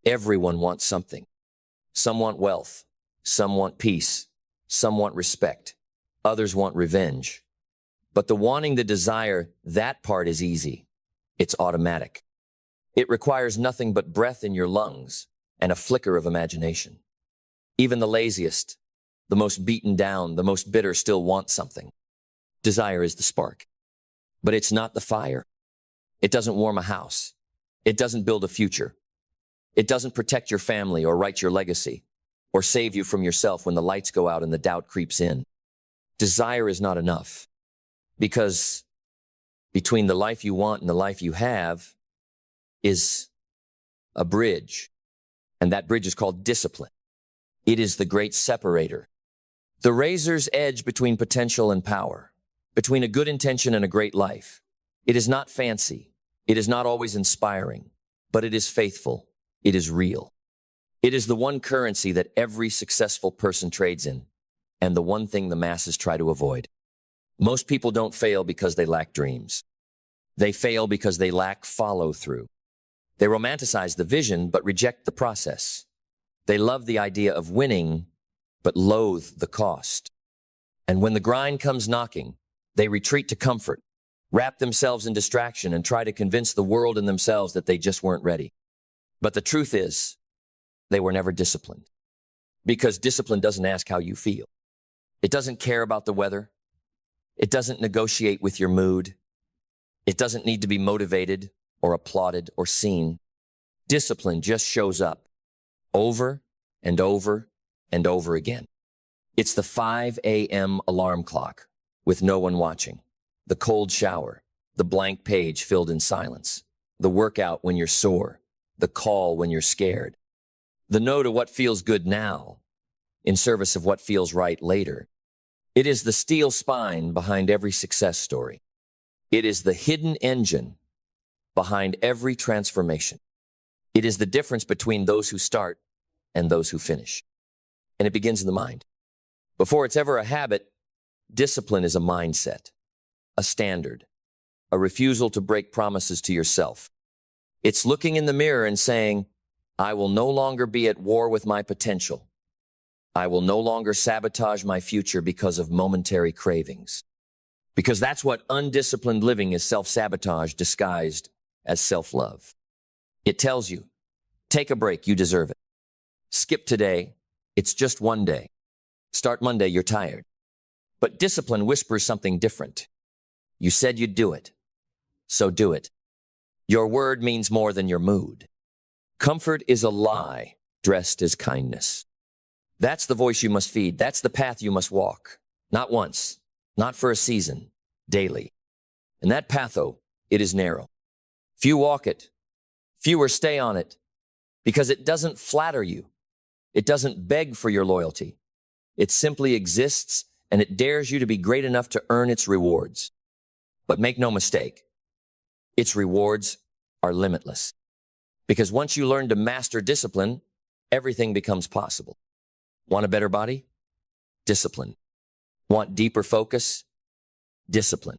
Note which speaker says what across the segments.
Speaker 1: Everyone wants something. Some want wealth. Some want peace. Some want respect. Others want revenge. But the wanting the desire, that part is easy. It's automatic. It requires nothing but breath in your lungs and a flicker of imagination. Even the laziest, the most beaten down, the most bitter still want something. Desire is the spark. But it's not the fire. It doesn't warm a house. It doesn't build a future. It doesn't protect your family or write your legacy or save you from yourself when the lights go out and the doubt creeps in. Desire is not enough because between the life you want and the life you have is a bridge, and that bridge is called discipline. It is the great separator, the razor's edge between potential and power, between a good intention and a great life. It is not fancy. It is not always inspiring, but it is faithful. It is real. It is the one currency that every successful person trades in, and the one thing the masses try to avoid. Most people don't fail because they lack dreams. They fail because they lack follow-through. They romanticize the vision but reject the process. They love the idea of winning but loathe the cost. And when the grind comes knocking, they retreat to comfort, wrap themselves in distraction, and try to convince the world and themselves that they just weren't ready. But the truth is, they were never disciplined. Because discipline doesn't ask how you feel. It doesn't care about the weather. It doesn't negotiate with your mood. It doesn't need to be motivated or applauded or seen. Discipline just shows up over and over and over again. It's the 5 a.m. alarm clock with no one watching, the cold shower, the blank page filled in silence, the workout when you're sore, the call when you're scared, the no to what feels good now in service of what feels right later. It is the steel spine behind every success story. It is the hidden engine behind every transformation. It is the difference between those who start and those who finish. And it begins in the mind. Before it's ever a habit, discipline is a mindset, a standard, a refusal to break promises to yourself. It's looking in the mirror and saying, I will no longer be at war with my potential. I will no longer sabotage my future because of momentary cravings. Because that's what undisciplined living is, self-sabotage disguised as self-love. It tells you, take a break, you deserve it. Skip today, it's just one day. Start Monday, you're tired. But discipline whispers something different. You said you'd do it, so do it. Your word means more than your mood. Comfort is a lie dressed as kindness. That's the voice you must feed. That's the path you must walk. Not once, not for a season, daily. And that path, it is narrow. Few walk it. Fewer stay on it because it doesn't flatter you. It doesn't beg for your loyalty. It simply exists, and it dares you to be great enough to earn its rewards. But make no mistake, its rewards are limitless. Because once you learn to master discipline, everything becomes possible. Want a better body? Discipline. Want deeper focus? Discipline.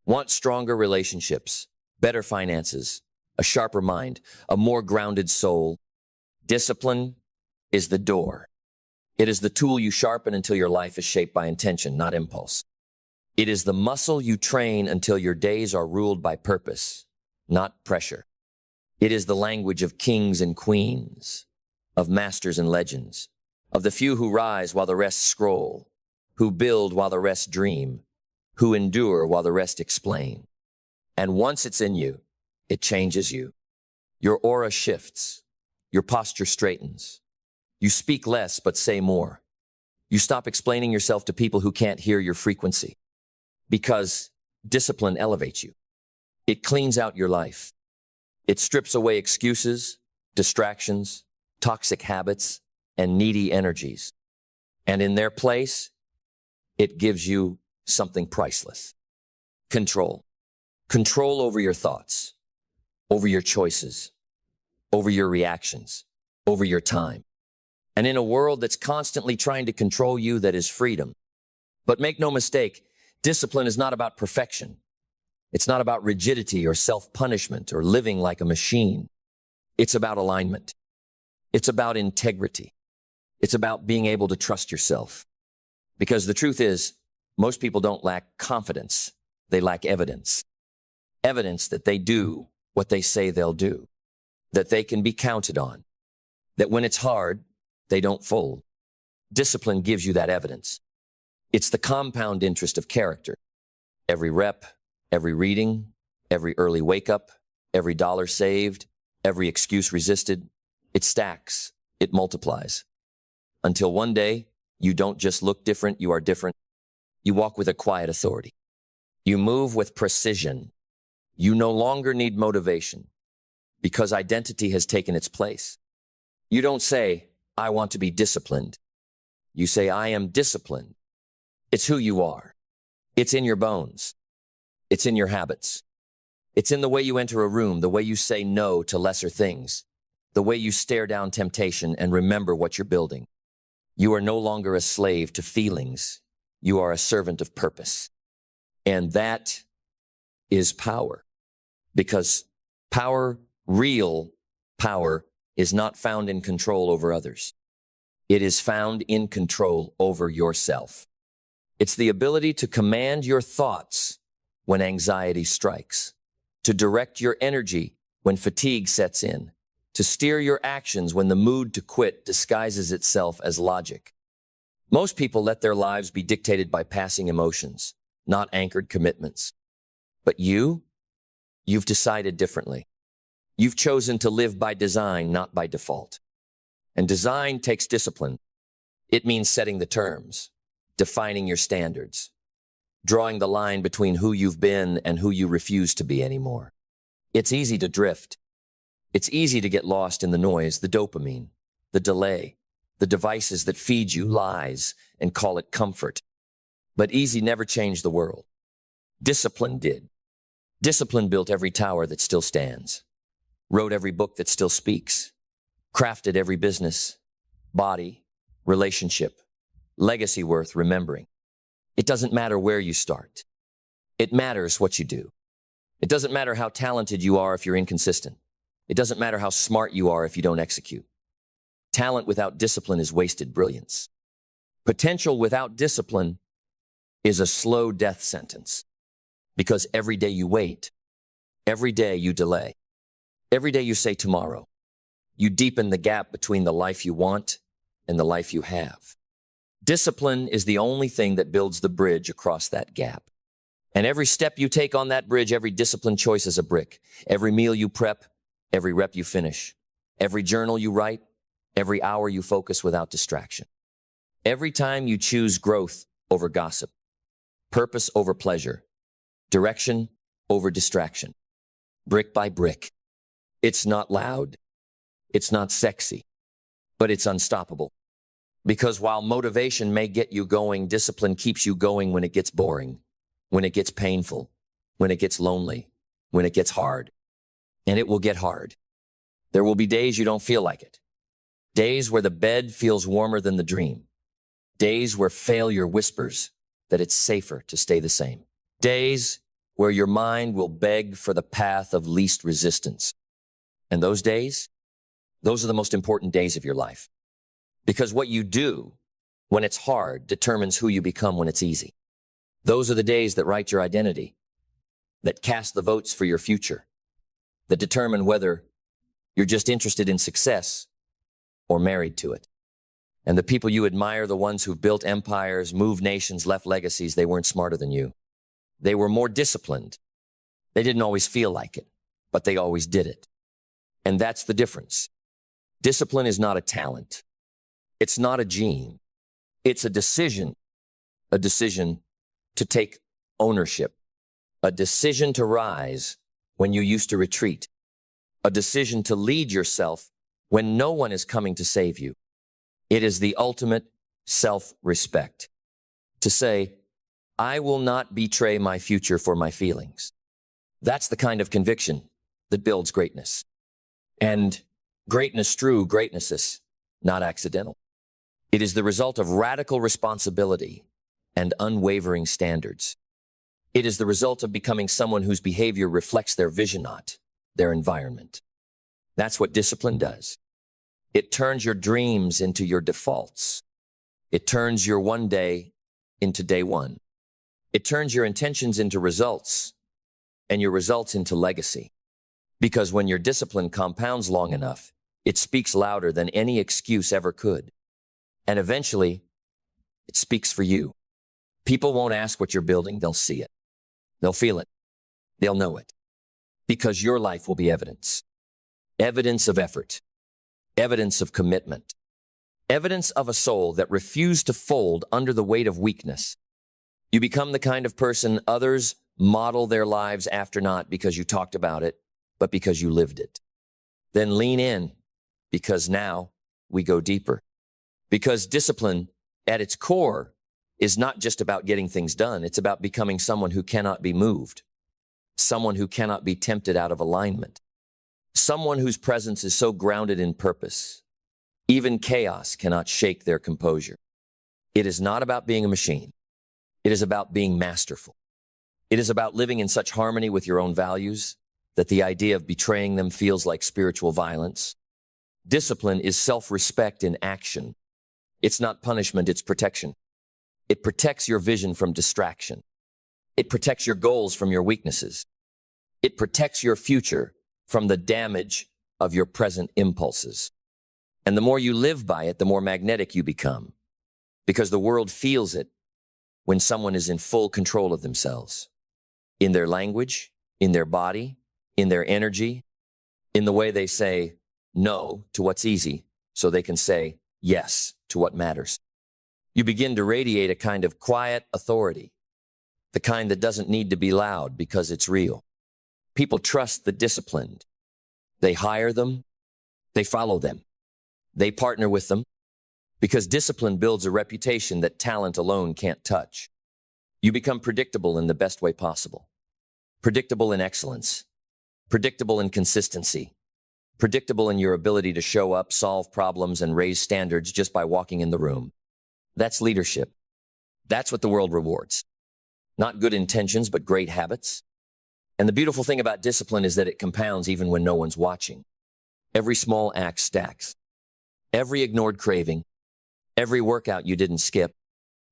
Speaker 1: Want stronger relationships, better finances, a sharper mind, a more grounded soul? Discipline is the door. It is the tool you sharpen until your life is shaped by intention, not impulse. It is the muscle you train until your days are ruled by purpose, not pressure. It is the language of kings and queens, of masters and legends, of the few who rise while the rest scroll, who build while the rest dream, who endure while the rest explain. And once it's in you, it changes you. Your aura shifts. Your posture straightens. You speak less but say more. You stop explaining yourself to people who can't hear your frequency. Because discipline elevates you. It cleans out your life. It strips away excuses, distractions, toxic habits, and needy energies. And in their place, it gives you something priceless. Control. Control over your thoughts, over your choices, over your reactions, over your time. And in a world that's constantly trying to control you, that is freedom. But make no mistake, discipline is not about perfection. It's not about rigidity or self-punishment or living like a machine. It's about alignment. It's about integrity. It's about being able to trust yourself. Because the truth is, most people don't lack confidence. They lack evidence. Evidence that they do what they say they'll do. That they can be counted on. That when it's hard, they don't fold. Discipline gives you that evidence. It's the compound interest of character. Every rep, every reading, every early wake up, every dollar saved, every excuse resisted, it stacks, it multiplies. Until one day, you don't just look different, you are different. You walk with a quiet authority. You move with precision. You no longer need motivation because identity has taken its place. You don't say, I want to be disciplined. You say, I am disciplined. It's who you are. It's in your bones. It's in your habits. It's in the way you enter a room, the way you say no to lesser things, the way you stare down temptation and remember what you're building. You are no longer a slave to feelings. You are a servant of purpose. And that is power. Because power, real power, is not found in control over others. It is found in control over yourself. It's the ability to command your thoughts when anxiety strikes, to direct your energy when fatigue sets in, to steer your actions when the mood to quit disguises itself as logic. Most people let their lives be dictated by passing emotions, not anchored commitments. But you've decided differently. You've chosen to live by design, not by default. And design takes discipline. It means setting the terms, defining your standards, drawing the line between who you've been and who you refuse to be anymore. It's easy to drift. It's easy to get lost in the noise, the dopamine, the delay, the devices that feed you lies and call it comfort. But easy never changed the world. Discipline did. Discipline built every tower that still stands, wrote every book that still speaks, crafted every business, body, relationship, legacy worth remembering. It doesn't matter where you start. It matters what you do. It doesn't matter how talented you are if you're inconsistent. It doesn't matter how smart you are if you don't execute. Talent without discipline is wasted brilliance. Potential without discipline is a slow death sentence. Because every day you wait, every day you delay, every day you say tomorrow, you deepen the gap between the life you want and the life you have. Discipline is the only thing that builds the bridge across that gap. And every step you take on that bridge, every disciplined choice is a brick. Every meal you prep, every rep you finish, every journal you write, every hour you focus without distraction. Every time you choose growth over gossip, purpose over pleasure, direction over distraction, brick by brick. It's not loud. It's not sexy, but it's unstoppable. Because while motivation may get you going, discipline keeps you going when it gets boring, when it gets painful, when it gets lonely, when it gets hard. And it will get hard. There will be days you don't feel like it. Days where the bed feels warmer than the dream. Days where failure whispers that it's safer to stay the same. Days where your mind will beg for the path of least resistance. And those days, those are the most important days of your life. Because what you do when it's hard determines who you become when it's easy. Those are the days that write your identity, that cast the votes for your future, that determine whether you're just interested in success or married to it. And the people you admire, the ones who've built empires, moved nations, left legacies, they weren't smarter than you. They were more disciplined. They didn't always feel like it, but they always did it. And that's the difference. Discipline is not a talent. It's not a gene. It's a decision to take ownership, a decision to rise when you used to retreat, a decision to lead yourself when no one is coming to save you. It is the ultimate self-respect. To say, I will not betray my future for my feelings. That's the kind of conviction that builds greatness. And greatness true, greatness is not accidental. It is the result of radical responsibility and unwavering standards. It is the result of becoming someone whose behavior reflects their vision, not their environment. That's what discipline does. It turns your dreams into your defaults. It turns your one day into day one. It turns your intentions into results and your results into legacy. Because when your discipline compounds long enough, it speaks louder than any excuse ever could. And eventually, it speaks for you. People won't ask what you're building, they'll see it. They'll feel it. They'll know it. Because your life will be evidence. Evidence of effort. Evidence of commitment. Evidence of a soul that refused to fold under the weight of weakness. You become the kind of person others model their lives after, not because you talked about it, but because you lived it. Then lean in, because now we go deeper. Because discipline, at its core, is not just about getting things done. It's about becoming someone who cannot be moved, someone who cannot be tempted out of alignment, someone whose presence is so grounded in purpose, even chaos cannot shake their composure. It is not about being a machine. It is about being masterful. It is about living in such harmony with your own values that the idea of betraying them feels like spiritual violence. Discipline is self-respect in action. It's not punishment, it's protection. It protects your vision from distraction. It protects your goals from your weaknesses. It protects your future from the damage of your present impulses. And the more you live by it, the more magnetic you become, because the world feels it when someone is in full control of themselves, in their language, in their body, in their energy, in the way they say no to what's easy so they can say yes to what matters. You begin to radiate a kind of quiet authority, the kind that doesn't need to be loud because it's real. People trust the disciplined. They hire them. They follow them. They partner with them, because discipline builds a reputation that talent alone can't touch. You become predictable in the best way possible. Predictable in excellence. Predictable in consistency. Predictable in your ability to show up, solve problems, and raise standards just by walking in the room. That's leadership. That's what the world rewards. Not good intentions, but great habits. And the beautiful thing about discipline is that it compounds even when no one's watching. Every small act stacks. Every ignored craving, every workout you didn't skip,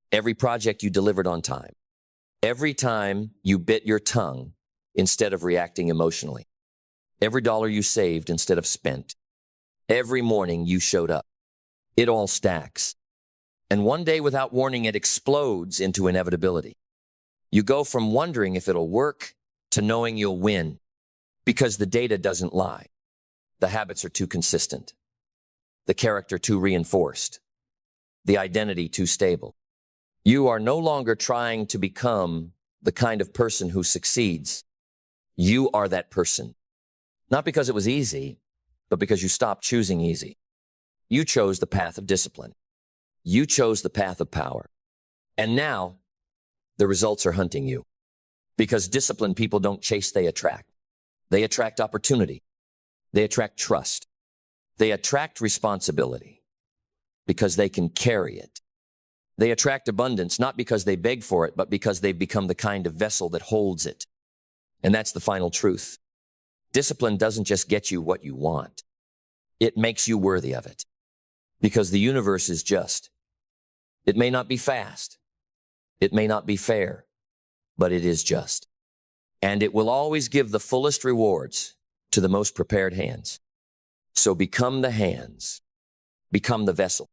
Speaker 1: every project you delivered on time, every time you bit your tongue instead of reacting emotionally, every dollar you saved instead of spent, every morning you showed up. It all stacks. And one day, without warning, it explodes into inevitability. You go from wondering if it'll work to knowing you'll win, because the data doesn't lie. The habits are too consistent. The character too reinforced, the identity too stable. You are no longer trying to become the kind of person who succeeds. You are that person. Not because it was easy, but because you stopped choosing easy. You chose the path of discipline. You chose the path of power. And now, the results are hunting you. Because disciplined people don't chase, they attract. They attract opportunity. They attract trust. They attract responsibility because they can carry it. They attract abundance not because they beg for it, but because they've become the kind of vessel that holds it. And that's the final truth. Discipline doesn't just get you what you want. It makes you worthy of it. Because the universe is just. It may not be fast. It may not be fair, but it is just. And it will always give the fullest rewards to the most prepared hands. So become the hands, become the vessel,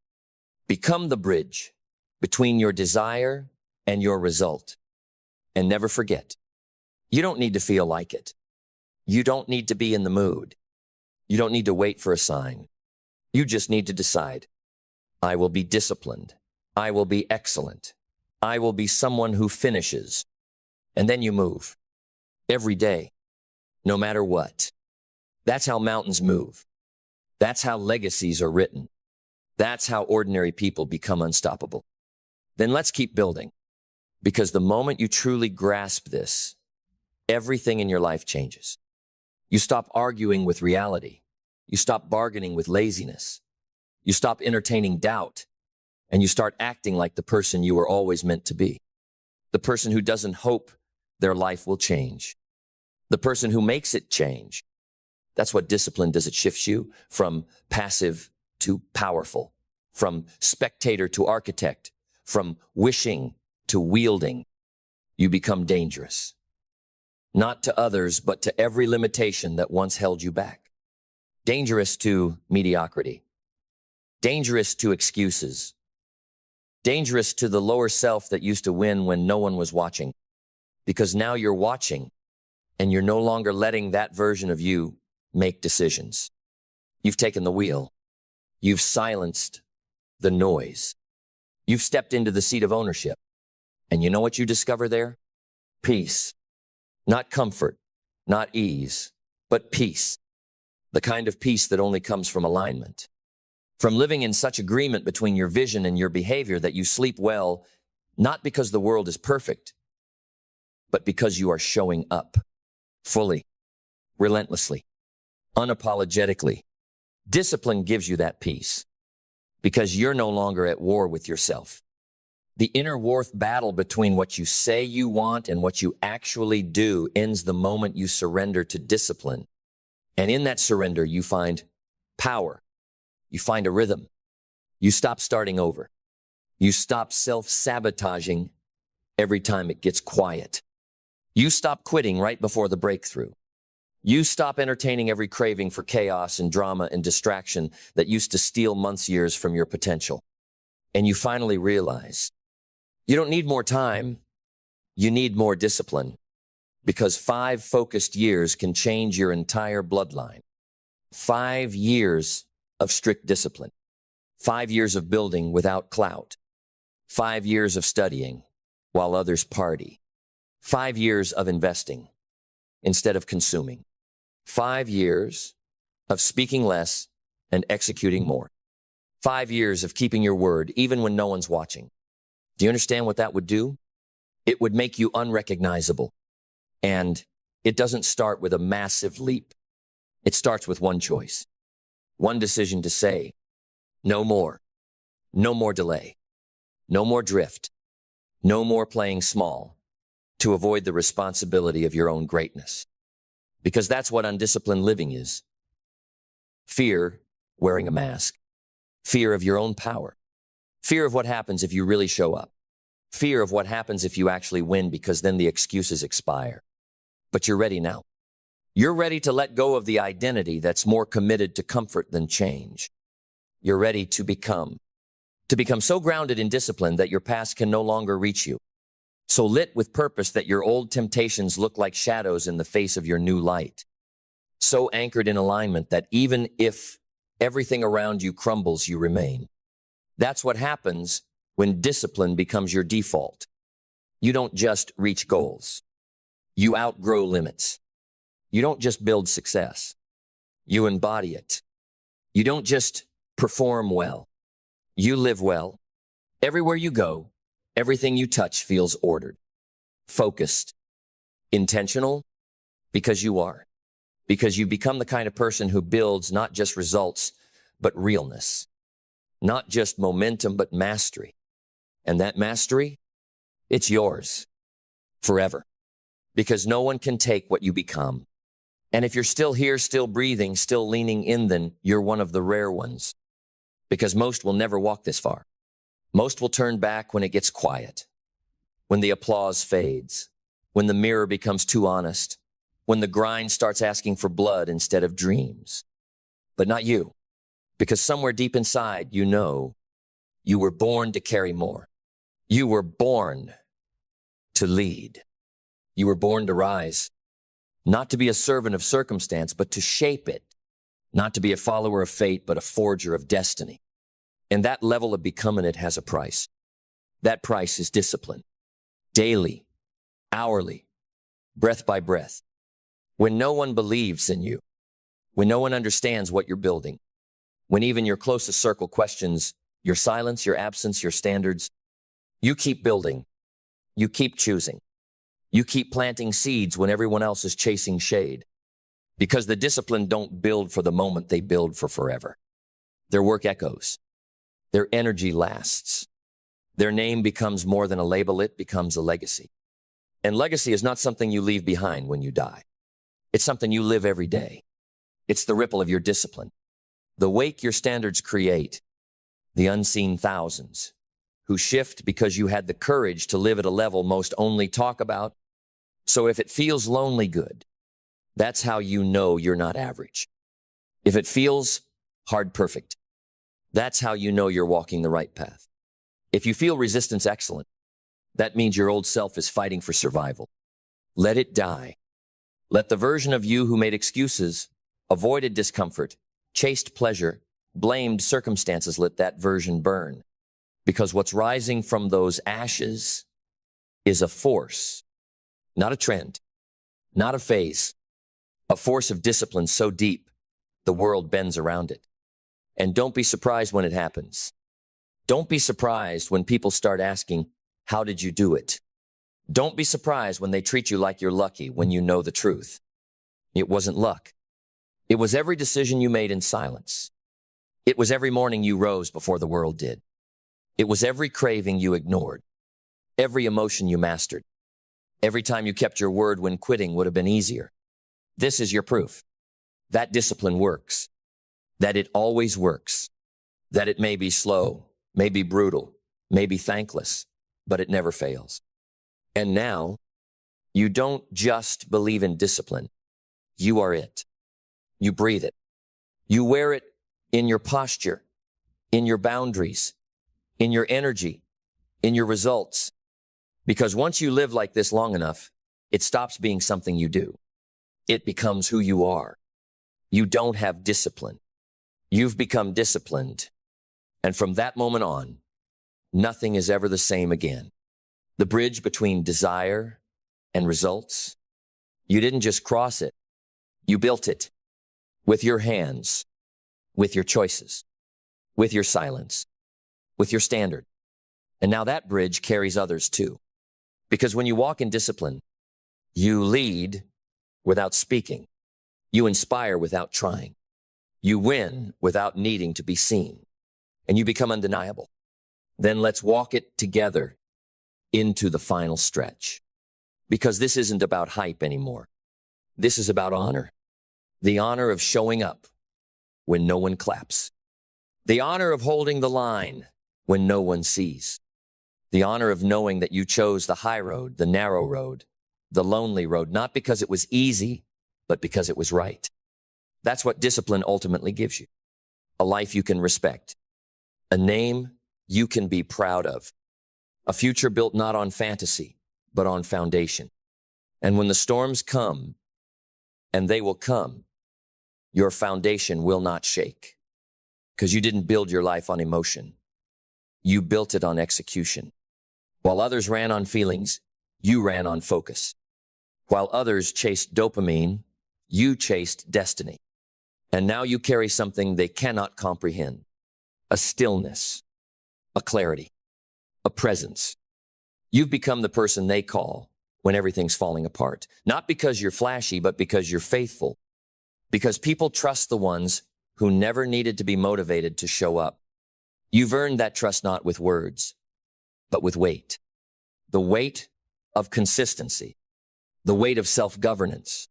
Speaker 1: become the bridge between your desire and your result. And never forget, you don't need to feel like it. You don't need to be in the mood. You don't need to wait for a sign. You just need to decide, I will be disciplined. I will be excellent. I will be someone who finishes. And then you move every day, no matter what. That's how mountains move. That's how legacies are written. That's how ordinary people become unstoppable. Then let's keep building, because the moment you truly grasp this, everything in your life changes. You stop arguing with reality. You stop bargaining with laziness. You stop entertaining doubt, and you start acting like the person you were always meant to be. The person who doesn't hope their life will change. The person who makes it change. That's what discipline does. It shifts you from passive to powerful, from spectator to architect, from wishing to wielding. You become dangerous. Not to others, but to every limitation that once held you back. Dangerous to mediocrity. Dangerous to excuses. Dangerous to the lower self that used to win when no one was watching. Because now you're watching, and you're no longer letting that version of you make decisions. You've taken the wheel. You've silenced the noise. You've stepped into the seat of ownership. And you know what you discover there? Peace. Not comfort, not ease, but peace. The kind of peace that only comes from alignment. From living in such agreement between your vision and your behavior that you sleep well, not because the world is perfect, but because you are showing up fully, relentlessly, unapologetically. Discipline gives you that peace because you're no longer at war with yourself. The inner war battle between what you say you want and what you actually do ends the moment you surrender to discipline. And in that surrender, you find power. You find a rhythm. You stop starting over. You stop self-sabotaging every time it gets quiet. You stop quitting right before the breakthrough. You stop entertaining every craving for chaos and drama and distraction that used to steal months, years from your potential. And you finally realize you don't need more time. You need more discipline, because 5 focused years can change your entire bloodline. 5 years of strict discipline. 5 years of building without clout. 5 years of studying while others party. 5 years of investing instead of consuming. 5 years of speaking less and executing more. 5 years of keeping your word even when no one's watching. Do you understand what that would do? It would make you unrecognizable. And it doesn't start with a massive leap. It starts with one choice. One decision to say, no more. No more delay. No more drift. No more playing small to avoid the responsibility of your own greatness. Because that's what undisciplined living is. Fear wearing a mask. Fear of your own power. Fear of what happens if you really show up. Fear of what happens if you actually win, because then the excuses expire. But you're ready now. You're ready to let go of the identity that's more committed to comfort than change. You're ready to become so grounded in discipline that your past can no longer reach you. So lit with purpose that your old temptations look like shadows in the face of your new light. So anchored in alignment that even if everything around you crumbles, you remain. That's what happens when discipline becomes your default. You don't just reach goals. You outgrow limits. You don't just build success. You embody it. You don't just perform well. You live well. Everywhere you go, everything you touch feels ordered, focused, intentional, because you are. Because you become the kind of person who builds not just results, but realness. Not just momentum, but mastery. And that mastery, it's yours forever. Because no one can take what you become. And if you're still here, still breathing, still leaning in, then you're one of the rare ones. Because most will never walk this far. Most will turn back when it gets quiet, when the applause fades, when the mirror becomes too honest, when the grind starts asking for blood instead of dreams. But not you, because somewhere deep inside, you know you were born to carry more. You were born to lead. You were born to rise, not to be a servant of circumstance, but to shape it, not to be a follower of fate, but a forger of destiny. And that level of becoming it has a price. That price is discipline. Daily, hourly, breath by breath. When no one believes in you, when no one understands what you're building, when even your closest circle questions your silence, your absence, your standards, you keep building. You keep choosing. You keep planting seeds when everyone else is chasing shade. Because the disciplined don't build for the moment, they build for forever. Their work echoes. Their energy lasts. Their name becomes more than a label, it becomes a legacy. And legacy is not something you leave behind when you die. It's something you live every day. It's the ripple of your discipline. The wake your standards create, the unseen thousands, who shift because you had the courage to live at a level most only talk about. So if it feels lonely good, that's how you know you're not average. If it feels hard perfect, that's how you know you're walking the right path. If you feel resistance excellent, that means your old self is fighting for survival. Let it die. Let the version of you who made excuses, avoided discomfort, chased pleasure, blamed circumstances, let that version burn. Because what's rising from those ashes is a force, not a trend, not a phase, a force of discipline so deep, the world bends around it. And don't be surprised when it happens. Don't be surprised when people start asking, how did you do it? Don't be surprised when they treat you like you're lucky when you know the truth. It wasn't luck. It was every decision you made in silence. It was every morning you rose before the world did. It was every craving you ignored, every emotion you mastered, every time you kept your word when quitting would have been easier. This is your proof that discipline works, that it always works, that it may be slow, may be brutal, may be thankless, but it never fails. And now, you don't just believe in discipline. You are it. You breathe it. You wear it in your posture, in your boundaries, in your energy, in your results. Because once you live like this long enough, it stops being something you do. It becomes who you are. You don't have discipline. You've become disciplined. And from that moment on, nothing is ever the same again. The bridge between desire and results, you didn't just cross it. You built it with your hands, with your choices, with your silence, with your standard. And now that bridge carries others too. Because when you walk in discipline, you lead without speaking. You inspire without trying. You win without needing to be seen. And you become undeniable. Then let's walk it together into the final stretch. Because this isn't about hype anymore. This is about honor. The honor of showing up when no one claps. The honor of holding the line when no one sees. The honor of knowing that you chose the high road, the narrow road, the lonely road, not because it was easy, but because it was right. That's what discipline ultimately gives you. A life you can respect. A name you can be proud of. A future built not on fantasy, but on foundation. And when the storms come, and they will come, your foundation will not shake. Because you didn't build your life on emotion. You built it on execution. While others ran on feelings, you ran on focus. While others chased dopamine, you chased destiny. And now you carry something they cannot comprehend. A stillness, a clarity, a presence. You've become the person they call when everything's falling apart. Not because you're flashy, but because you're faithful. Because people trust the ones who never needed to be motivated to show up. You've earned that trust not with words, but with weight. The weight of consistency. The weight of self-governance.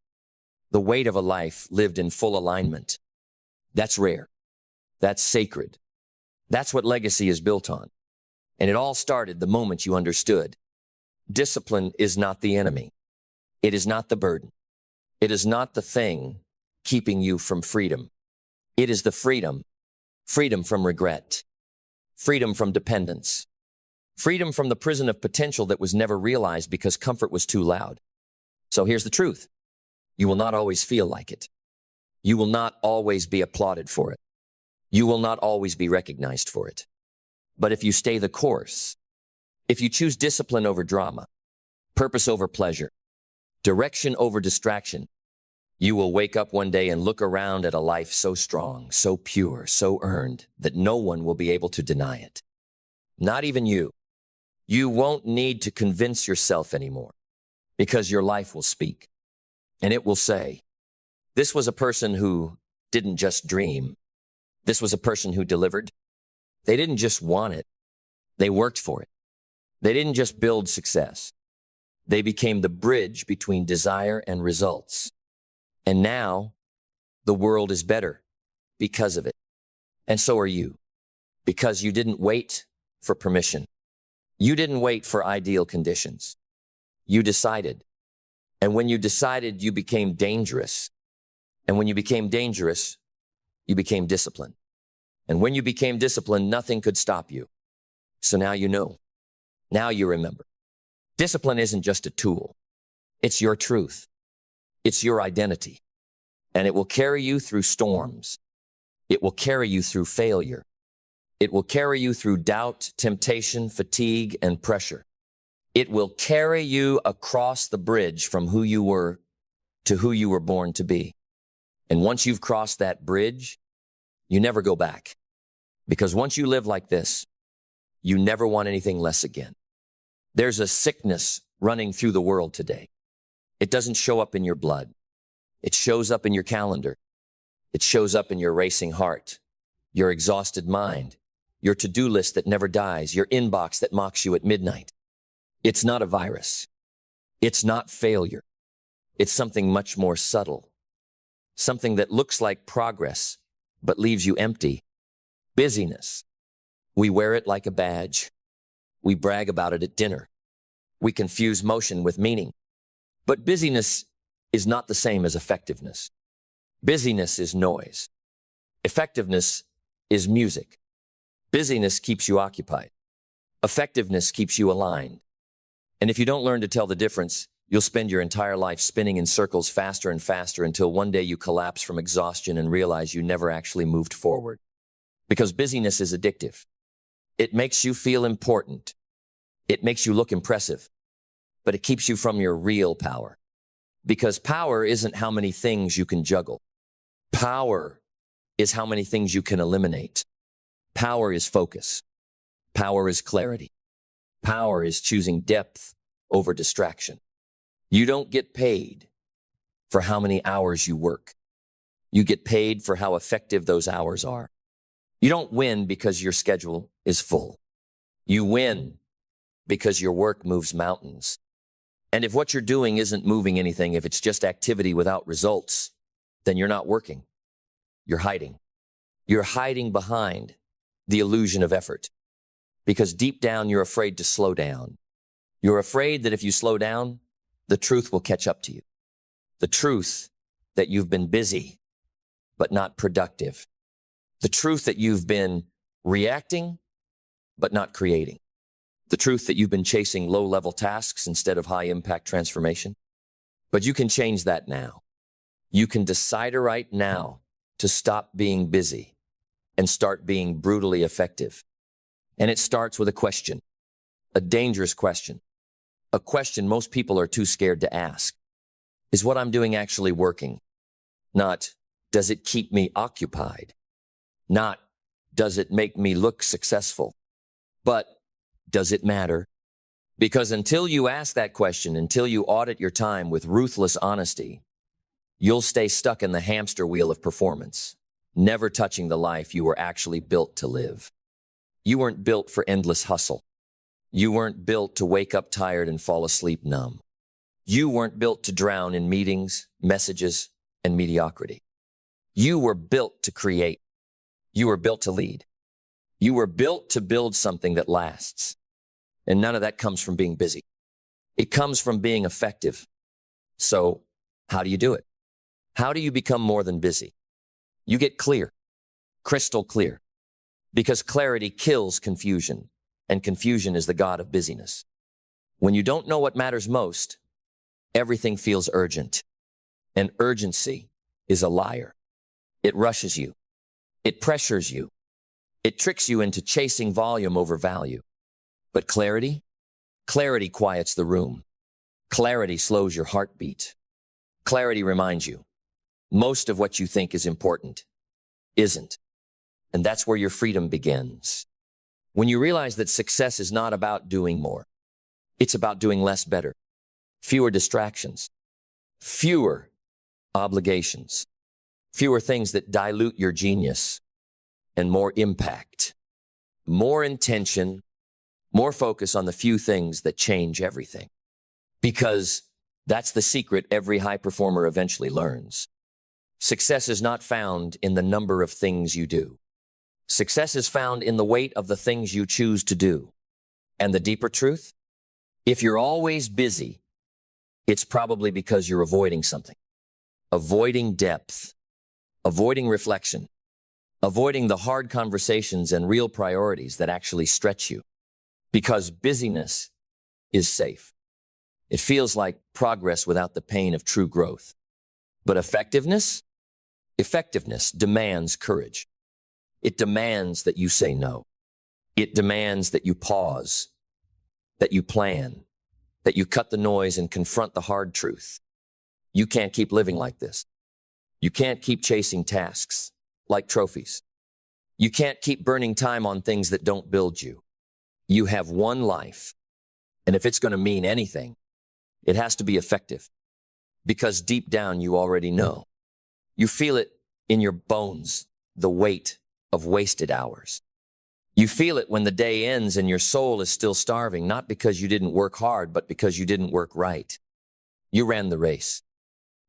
Speaker 1: The weight of a life lived in full alignment. That's rare. That's sacred. That's what legacy is built on. And it all started the moment you understood. Discipline is not the enemy. It is not the burden. It is not the thing keeping you from freedom. It is the freedom. Freedom from regret. Freedom from dependence. Freedom from the prison of potential that was never realized because comfort was too loud. So here's the truth. You will not always feel like it. You will not always be applauded for it. You will not always be recognized for it. But if you stay the course, if you choose discipline over drama, purpose over pleasure, direction over distraction, you will wake up one day and look around at a life so strong, so pure, so earned that no one will be able to deny it. Not even you. You won't need to convince yourself anymore because your life will speak. And it will say, this was a person who didn't just dream. This was a person who delivered. They didn't just want it. They worked for it. They didn't just build success. They became the bridge between desire and results. And now the world is better because of it. And so are you, because you didn't wait for permission. You didn't wait for ideal conditions. You decided. And when you decided, you became dangerous. And when you became dangerous, you became disciplined. And when you became disciplined, nothing could stop you. So now you know. Now you remember. Discipline isn't just a tool. It's your truth. It's your identity. And it will carry you through storms. It will carry you through failure. It will carry you through doubt, temptation, fatigue, and pressure. It will carry you across the bridge from who you were to who you were born to be. And once you've crossed that bridge, you never go back. Because once you live like this, you never want anything less again. There's a sickness running through the world today. It doesn't show up in your blood. It shows up in your calendar. It shows up in your racing heart, your exhausted mind, your to-do list that never dies, your inbox that mocks you at midnight. It's not a virus. It's not failure. It's something much more subtle. Something that looks like progress, but leaves you empty. Busyness. We wear it like a badge. We brag about it at dinner. We confuse motion with meaning. But busyness is not the same as effectiveness. Busyness is noise. Effectiveness is music. Busyness keeps you occupied. Effectiveness keeps you aligned. And if you don't learn to tell the difference, you'll spend your entire life spinning in circles faster and faster until one day you collapse from exhaustion and realize you never actually moved forward. Because busyness is addictive. It makes you feel important. It makes you look impressive. But it keeps you from your real power. Because power isn't how many things you can juggle. Power is how many things you can eliminate. Power is focus. Power is clarity. Power is choosing depth over distraction. You don't get paid for how many hours you work. You get paid for how effective those hours are. You don't win because your schedule is full. You win because your work moves mountains. And if what you're doing isn't moving anything, if it's just activity without results, then you're not working. You're hiding. You're hiding behind the illusion of effort. Because deep down, you're afraid to slow down. You're afraid that if you slow down, the truth will catch up to you. The truth that you've been busy, but not productive. The truth that you've been reacting, but not creating. The truth that you've been chasing low-level tasks instead of high-impact transformation. But you can change that now. You can decide right now to stop being busy and start being brutally effective. And it starts with a question, a dangerous question, a question most people are too scared to ask. Is what I'm doing actually working? Not, does it keep me occupied? Not, does it make me look successful? But, does it matter? Because until you ask that question, until you audit your time with ruthless honesty, you'll stay stuck in the hamster wheel of performance, never touching the life you were actually built to live. You weren't built for endless hustle. You weren't built to wake up tired and fall asleep numb. You weren't built to drown in meetings, messages, and mediocrity. You were built to create. You were built to lead. You were built to build something that lasts. And none of that comes from being busy. It comes from being effective. So, how do you do it? How do you become more than busy? You get clear, crystal clear, because clarity kills confusion, and confusion is the god of busyness. When you don't know what matters most, everything feels urgent, and urgency is a liar. It rushes you. It pressures you. It tricks you into chasing volume over value. But clarity? Clarity quiets the room. Clarity slows your heartbeat. Clarity reminds you, most of what you think is important isn't. And that's where your freedom begins. When you realize that success is not about doing more. It's about doing less better. Fewer distractions. Fewer obligations. Fewer things that dilute your genius. And more impact. More intention. More focus on the few things that change everything. Because that's the secret every high performer eventually learns. Success is not found in the number of things you do. Success is found in the weight of the things you choose to do. And the deeper truth? If you're always busy, it's probably because you're avoiding something. Avoiding depth, avoiding reflection, avoiding the hard conversations and real priorities that actually stretch you. Because busyness is safe. It feels like progress without the pain of true growth. But effectiveness? Effectiveness demands courage. It demands that you say no. It demands that you pause, that you plan, that you cut the noise and confront the hard truth. You can't keep living like this. You can't keep chasing tasks like trophies. You can't keep burning time on things that don't build you. You have one life, and if it's going to mean anything, it has to be effective. Because deep down you already know. You feel it in your bones, the weight of wasted hours. You feel it when the day ends and your soul is still starving, not because you didn't work hard, but because you didn't work right. You ran the race.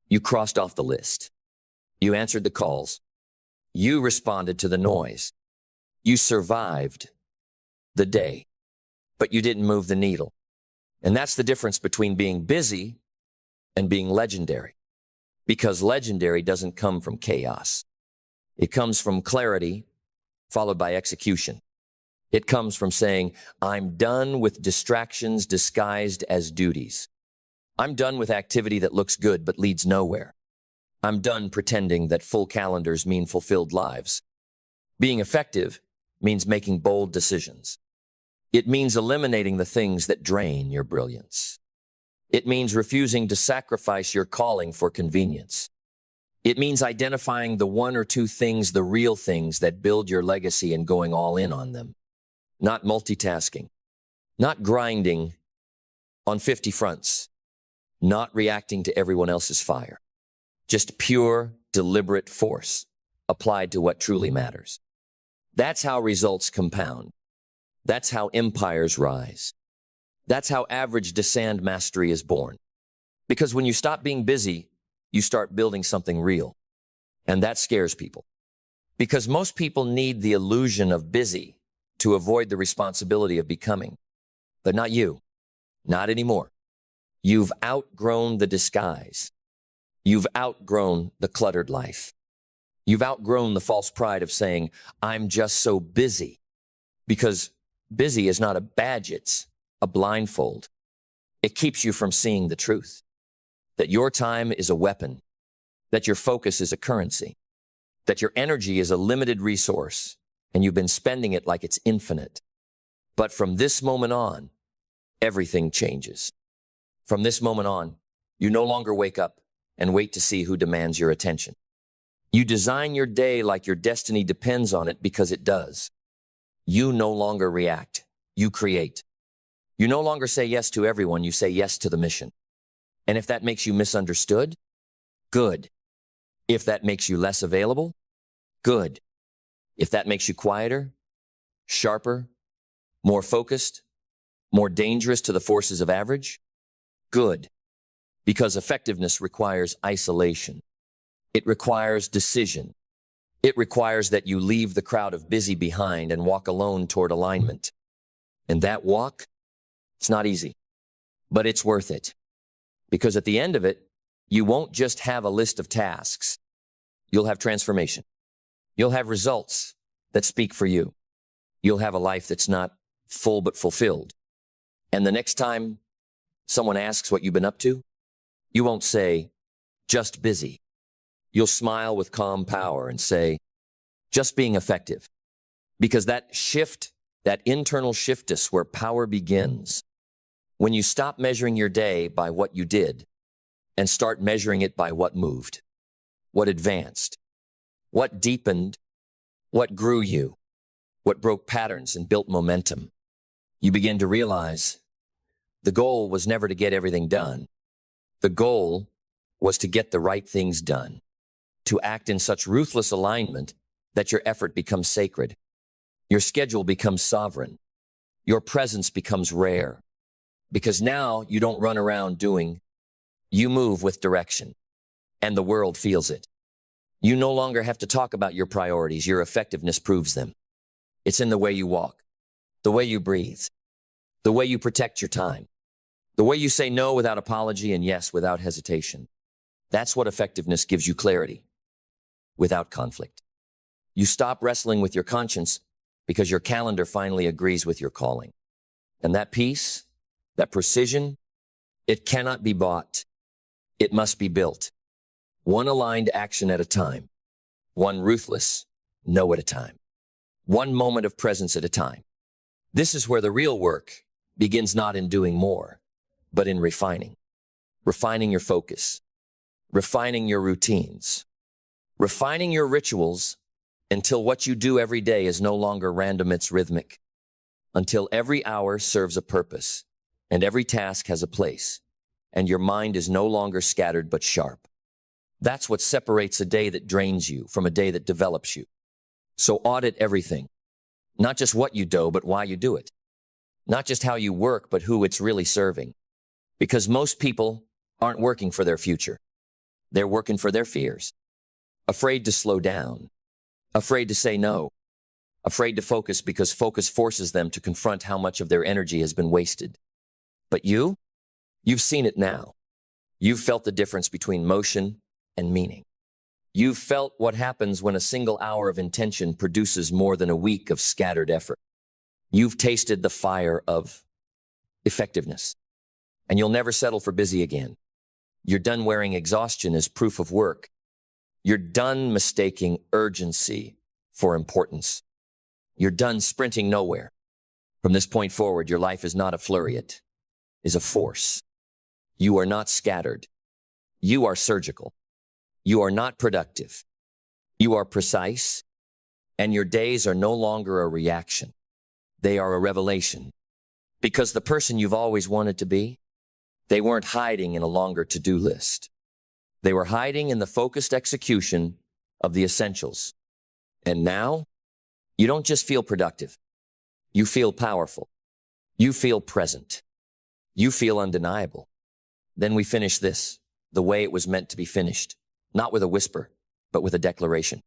Speaker 1: You crossed off the list. You answered the calls. You responded to the noise. You survived the day, but you didn't move the needle. And that's the difference between being busy and being legendary. Because legendary doesn't come from chaos. It comes from clarity, followed by execution. It comes from saying, I'm done with distractions disguised as duties. I'm done with activity that looks good but leads nowhere. I'm done pretending that full calendars mean fulfilled lives. Being effective means making bold decisions. It means eliminating the things that drain your brilliance. It means refusing to sacrifice your calling for convenience. It means identifying the one or two things, the real things that build your legacy and going all in on them. Not multitasking, not grinding on 50 fronts, not reacting to everyone else's fire. Just pure, deliberate force applied to what truly matters. That's how results compound. That's how empires rise. That's how average descend mastery is born. Because when you stop being busy, you start building something real. And that scares people. Because most people need the illusion of busy to avoid the responsibility of becoming. But not you. Not anymore. You've outgrown the disguise. You've outgrown the cluttered life. You've outgrown the false pride of saying, I'm just so busy. Because busy is not a badge, it's a blindfold. It keeps you from seeing the truth. That your time is a weapon. That your focus is a currency. That your energy is a limited resource, and you've been spending it like it's infinite. But from this moment on, everything changes. From this moment on, you no longer wake up and wait to see who demands your attention. You design your day like your destiny depends on it because it does. You no longer react. You create. You no longer say yes to everyone. You say yes to the mission. And if that makes you misunderstood, good. If that makes you less available, good. If that makes you quieter, sharper, more focused, more dangerous to the forces of average, good. Because effectiveness requires isolation. It requires decision. It requires that you leave the crowd of busy behind and walk alone toward alignment. And that walk, it's not easy, but it's worth it. Because at the end of it, you won't just have a list of tasks. You'll have transformation. You'll have results that speak for you. You'll have a life that's not full but fulfilled. And the next time someone asks what you've been up to, you won't say, just busy. You'll smile with calm power and say, just being effective. Because that shift, that internal shift is where power begins. When you stop measuring your day by what you did and start measuring it by what moved, what advanced, what deepened, what grew you, what broke patterns and built momentum, you begin to realize the goal was never to get everything done. The goal was to get the right things done, to act in such ruthless alignment that your effort becomes sacred, your schedule becomes sovereign, your presence becomes rare. Because now you don't run around doing, you move with direction, and the world feels it. You no longer have to talk about your priorities, your effectiveness proves them. It's in the way you walk, the way you breathe, the way you protect your time, the way you say no without apology and yes without hesitation. That's what effectiveness gives you: clarity without conflict. You stop wrestling with your conscience because your calendar finally agrees with your calling. And that peace, that precision, it cannot be bought. It must be built. One aligned action at a time. One ruthless no at a time. One moment of presence at a time. This is where the real work begins, not in doing more, but in refining. Refining your focus. Refining your routines. Refining your rituals until what you do every day is no longer random, it's rhythmic. Until every hour serves a purpose and every task has a place and your mind is no longer scattered but sharp. That's what separates a day that drains you from a day that develops you. So audit everything, not just what you do, but why you do it. Not just how you work, but who it's really serving. Because most people aren't working for their future. They're working for their fears. Afraid to slow down. Afraid to say no. Afraid to focus because focus forces them to confront how much of their energy has been wasted. But you've seen it now. You've felt the difference between motion and meaning. You've felt what happens when a single hour of intention produces more than a week of scattered effort. You've tasted the fire of effectiveness. And you'll never settle for busy again. You're done wearing exhaustion as proof of work. You're done mistaking urgency for importance. You're done sprinting nowhere. From this point forward, your life is not a flurry, it is a force. You are not scattered. You are surgical. You are not productive. You are precise, and your days are no longer a reaction. They are a revelation. Because the person you've always wanted to be, they weren't hiding in a longer to-do list. They were hiding in the focused execution of the essentials. And now, you don't just feel productive. You feel powerful. You feel present. You feel undeniable. Then we finish this the way it was meant to be finished, not with a whisper, but with a declaration.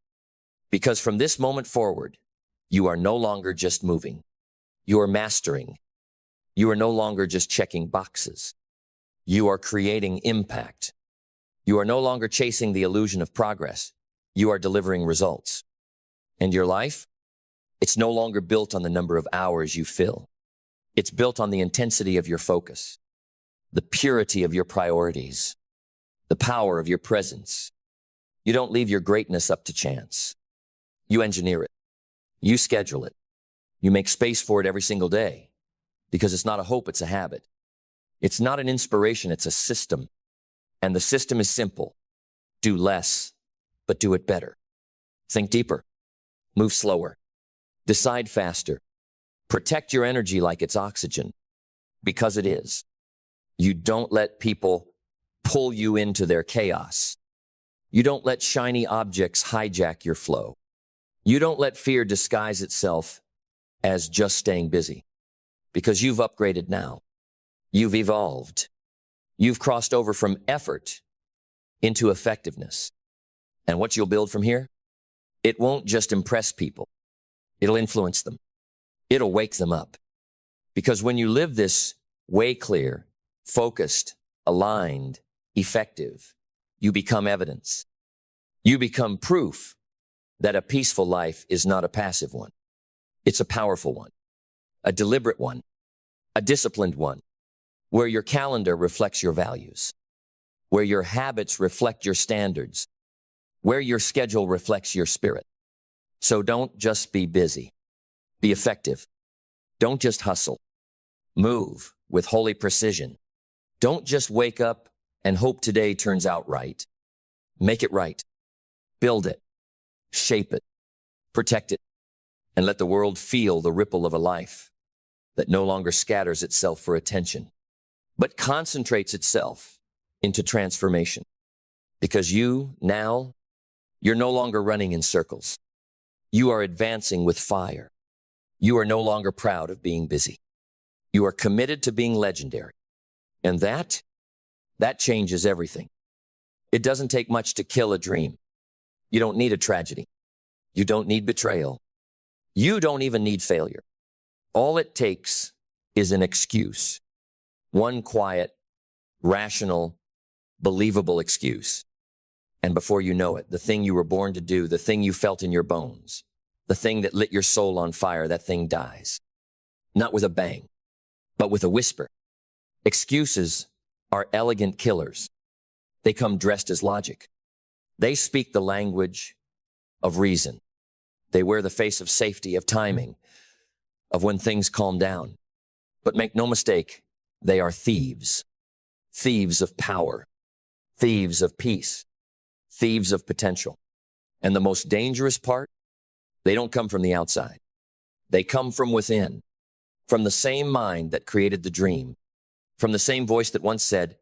Speaker 1: Because from this moment forward, you are no longer just moving. You are mastering. You are no longer just checking boxes. You are creating impact. You are no longer chasing the illusion of progress. You are delivering results. And your life? It's no longer built on the number of hours you fill. It's built on the intensity of your focus, the purity of your priorities, the power of your presence. You don't leave your greatness up to chance. You engineer it. You schedule it. You make space for it every single day because it's not a hope, it's a habit. It's not an inspiration, it's a system. And the system is simple. Do less, but do it better. Think deeper. Move slower. Decide faster. Protect your energy like it's oxygen, because it is. You don't let people pull you into their chaos. You don't let shiny objects hijack your flow. You don't let fear disguise itself as just staying busy, because you've upgraded now. You've evolved. You've crossed over from effort into effectiveness. And what you'll build from here? It won't just impress people. It'll influence them. It'll wake them up. Because when you live this way clear, focused, aligned, effective, you become evidence. You become proof that a peaceful life is not a passive one. It's a powerful one, a deliberate one, a disciplined one, where your calendar reflects your values, where your habits reflect your standards, where your schedule reflects your spirit. So don't just be busy. Be effective. Don't just hustle. Move with holy precision. Don't just wake up and hope today turns out right. Make it right. Build it. Shape it. Protect it. And let the world feel the ripple of a life that no longer scatters itself for attention, but concentrates itself into transformation. Because you're no longer running in circles. You are advancing with fire. You are no longer proud of being busy. You are committed to being legendary. And that changes everything. It doesn't take much to kill a dream. You don't need a tragedy. You don't need betrayal. You don't even need failure. All it takes is an excuse. One quiet, rational, believable excuse. And before you know it, the thing you were born to do, the thing you felt in your bones, the thing that lit your soul on fire, that thing dies. Not with a bang, but with a whisper. Excuses are elegant killers. They come dressed as logic. They speak the language of reason. They wear the face of safety, of timing, of when things calm down. But make no mistake, they are thieves. Thieves of power. Thieves of peace. Thieves of potential. And the most dangerous part, they don't come from the outside. They come from within, from the same mind that created the dream, from the same voice that once said,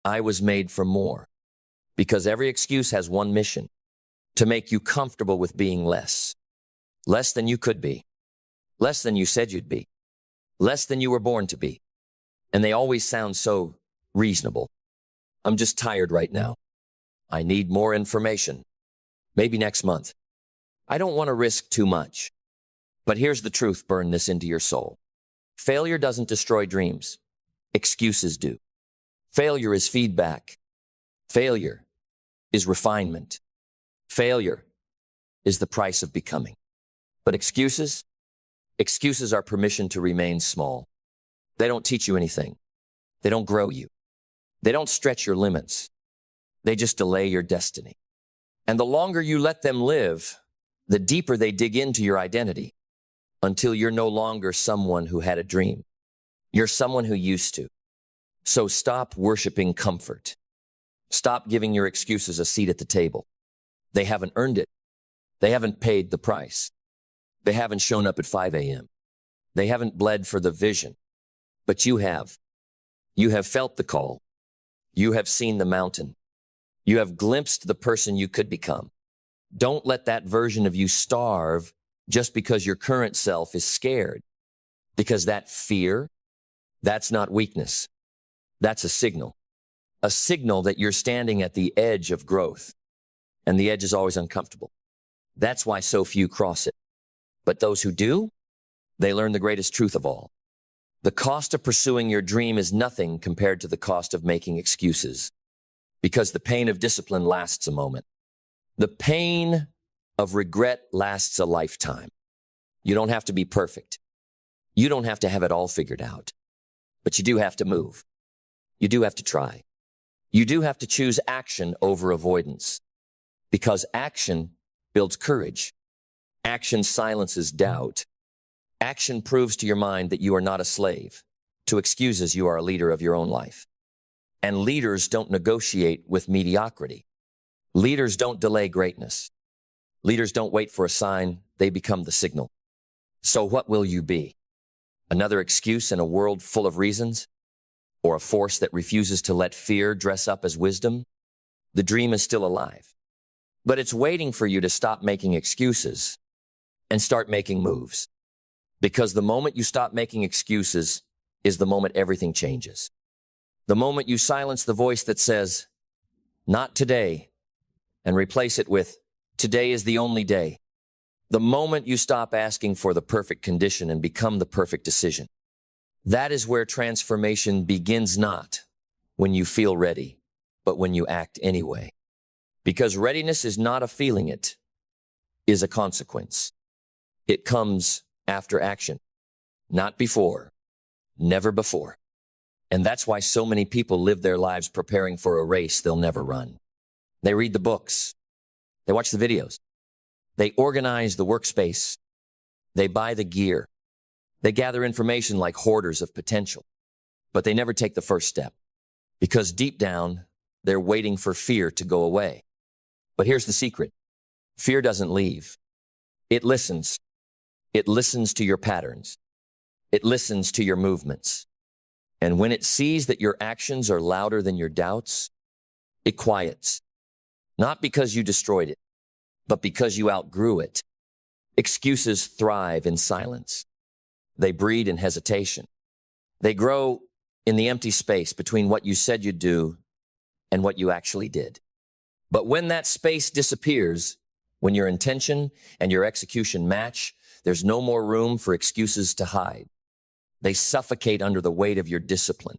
Speaker 1: I was made for more. Because every excuse has one mission, to make you comfortable with being less. Less than you could be. Less than you said you'd be. Less than you were born to be. And they always sound so reasonable. I'm just tired right now. I need more information. Maybe next month. I don't want to risk too much. But here's the truth, burn this into your soul. Failure doesn't destroy dreams. Excuses do. Failure is feedback. Failure is refinement. Failure is the price of becoming. But excuses are permission to remain small. They don't teach you anything. They don't grow you. They don't stretch your limits. They just delay your destiny. And the longer you let them live, the deeper they dig into your identity until you're no longer someone who had a dream. You're someone who used to. So stop worshiping comfort. Stop giving your excuses a seat at the table. They haven't earned it. They haven't paid the price. They haven't shown up at 5 a.m. They haven't bled for the vision. But you have. You have felt the call. You have seen the mountain. You have glimpsed the person you could become. Don't let that version of you starve just because your current self is scared. Because that fear, that's not weakness. That's a signal. A signal that you're standing at the edge of growth. And the edge is always uncomfortable. That's why so few cross it. But those who do, they learn the greatest truth of all. The cost of pursuing your dream is nothing compared to the cost of making excuses. Because the pain of discipline lasts a moment. The pain of regret lasts a lifetime. You don't have to be perfect. You don't have to have it all figured out. But you do have to move. You do have to try. You do have to choose action over avoidance. Because action builds courage. Action silences doubt. Action proves to your mind that you are not a slave. To excuses, you are a leader of your own life. And leaders don't negotiate with mediocrity. Leaders don't delay greatness. Leaders don't wait for a sign. They become the signal. So what will you be? Another excuse in a world full of reasons? Or a force that refuses to let fear dress up as wisdom? The dream is still alive. But it's waiting for you to stop making excuses and start making moves. Because the moment you stop making excuses is the moment everything changes. The moment you silence the voice that says, not today, and replace it with, today is the only day. The moment you stop asking for the perfect condition and become the perfect decision. That is where transformation begins, not when you feel ready, but when you act anyway. Because readiness is not a feeling, it is a consequence. It comes after action, not before, never before. And that's why so many people live their lives preparing for a race they'll never run. They read the books. They watch the videos. They organize the workspace. They buy the gear. They gather information like hoarders of potential. But they never take the first step. Because deep down, they're waiting for fear to go away. But here's the secret. Fear doesn't leave. It listens. It listens to your patterns. It listens to your movements. And when it sees that your actions are louder than your doubts, it quiets. Not because you destroyed it, but because you outgrew it. Excuses thrive in silence. They breed in hesitation. They grow in the empty space between what you said you'd do and what you actually did. But when that space disappears, when your intention and your execution match, There's no more room for excuses to hide. They suffocate under the weight of your discipline.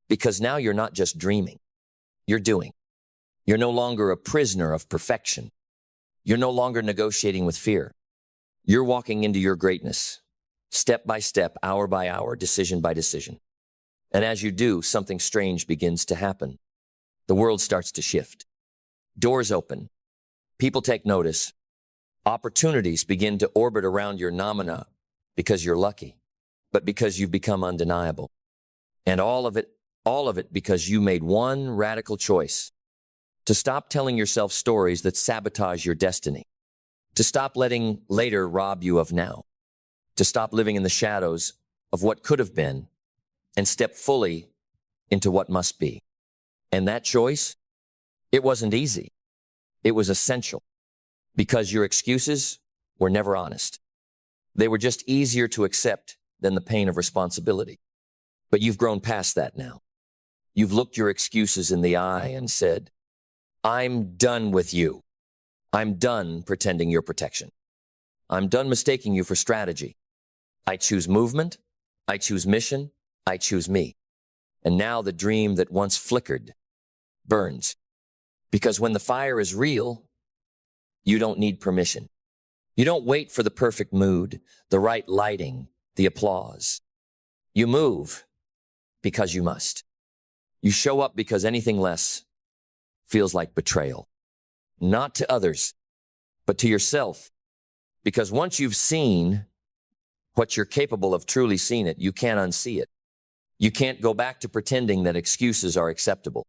Speaker 1: Because now you're not just dreaming, you're doing. You're no longer a prisoner of perfection. You're no longer negotiating with fear. You're walking into your greatness, step by step, hour by hour, decision by decision. And as you do, something strange begins to happen. The world starts to shift. Doors open. People take notice. Opportunities begin to orbit around your nomina because you're lucky, but because you've become undeniable. And all of it because you made one radical choice: to stop telling yourself stories that sabotage your destiny, to stop letting later rob you of now, to stop living in the shadows of what could have been and step fully into what must be. And that choice, it wasn't easy. It was essential, because your excuses were never honest. They were just easier to accept than the pain of responsibility. But you've grown past that now. You've looked your excuses in the eye and said, I'm done with you. I'm done pretending you're protection. I'm done mistaking you for strategy. I choose movement. I choose mission. I choose me. And now the dream that once flickered burns. Because when the fire is real, you don't need permission. You don't wait for the perfect mood, the right lighting, the applause. You move because you must. You show up because anything less feels like betrayal. Not to others, but to yourself. Because once you've seen what you're capable of, truly seen it, you can't unsee it. You can't go back to pretending that excuses are acceptable.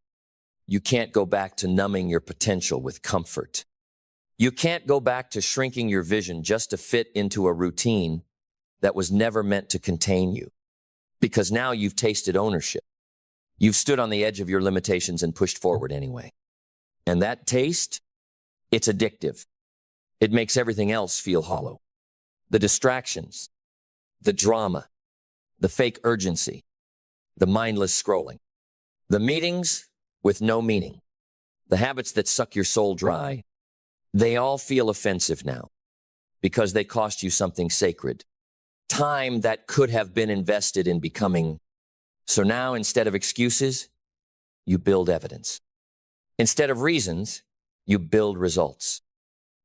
Speaker 1: You can't go back to numbing your potential with comfort. You can't go back to shrinking your vision just to fit into a routine that was never meant to contain you. Because now you've tasted ownership. You've stood on the edge of your limitations and pushed forward anyway. And that taste, it's addictive. It makes everything else feel hollow. The distractions, the drama, the fake urgency, the mindless scrolling, the meetings with no meaning, the habits that suck your soul dry, they all feel offensive now because they cost you something sacred, time that could have been invested in becoming. So now, instead of excuses, you build evidence. Instead of reasons, you build results.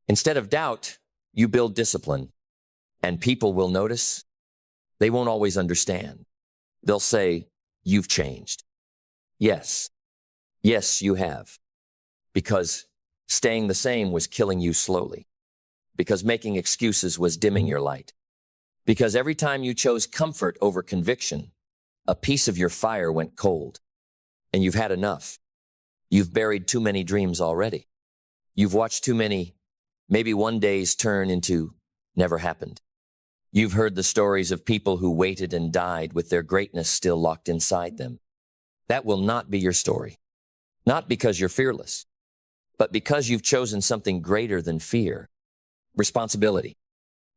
Speaker 1: Instead of doubt, you build discipline. And people will notice. They won't always understand. They'll say, you've changed. Yes. Yes, you have. Because staying the same was killing you slowly. Because making excuses was dimming your light. Because every time you chose comfort over conviction, a piece of your fire went cold. And you've had enough. You've buried too many dreams already. You've watched too many, maybe one days turn into never happened. You've heard the stories of people who waited and died with their greatness still locked inside them. That will not be your story. Not because you're fearless, but because you've chosen something greater than fear. Responsibility.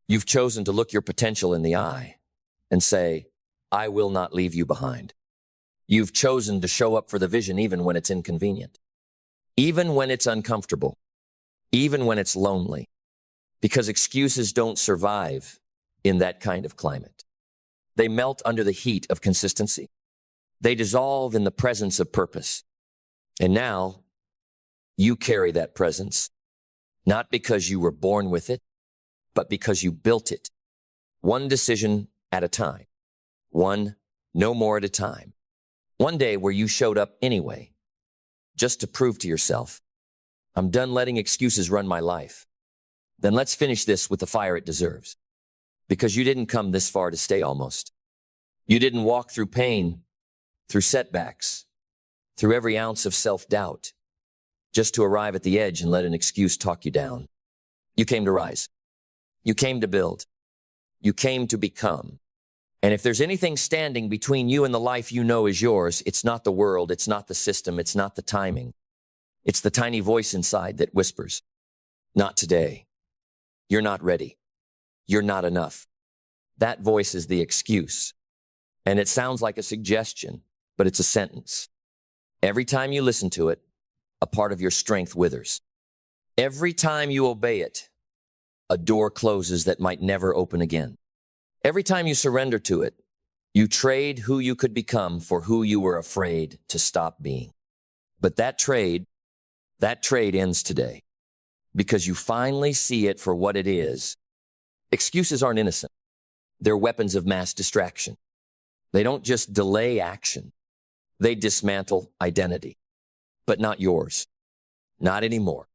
Speaker 1: You've chosen to look your potential in the eye and say, I will not leave you behind. You've chosen to show up for the vision even when it's inconvenient, even when it's uncomfortable, even when it's lonely, because excuses don't survive in that kind of climate. They melt under the heat of consistency. They dissolve in the presence of purpose. And now you carry that presence, not because you were born with it, but because you built it, one decision at a time, one no more at a time. One day where you showed up anyway, just to prove to yourself, I'm done letting excuses run my life. Then let's finish this with the fire it deserves. Because you didn't come this far to stay almost. You didn't walk through pain, through setbacks, through every ounce of self-doubt, just to arrive at the edge and let an excuse talk you down. You came to rise. You came to build. You came to become. And if there's anything standing between you and the life you know is yours, it's not the world, it's not the system, it's not the timing. It's the tiny voice inside that whispers, not today. You're not ready. You're not enough. That voice is the excuse. And it sounds like a suggestion, but it's a sentence. Every time you listen to it, a part of your strength withers. Every time you obey it, a door closes that might never open again. Every time you surrender to it, you trade who you could become for who you were afraid to stop being. But that trade ends today because you finally see it for what it is. Excuses aren't innocent. They're weapons of mass distraction. They don't just delay action. They dismantle identity, but not yours. Not anymore.